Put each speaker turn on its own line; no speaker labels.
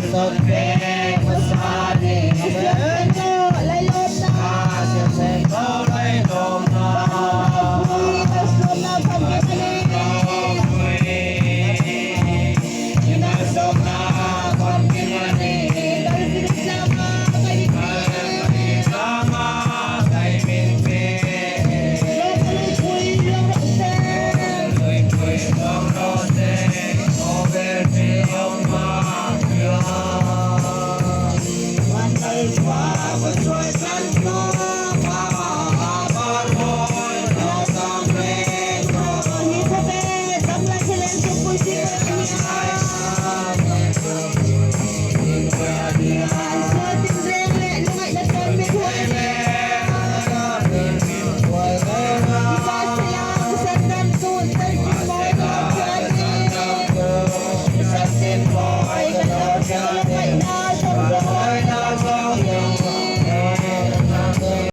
Sagbeng masani Bento laylom na Siyasento laylom na Inaslom na pagkimali Inaslom na pagkimali Kalpinig lama kay Kalpinig lama kay Minpin Lokuloy lang roseng Lokuloy lang roseng Overfill of Silencio,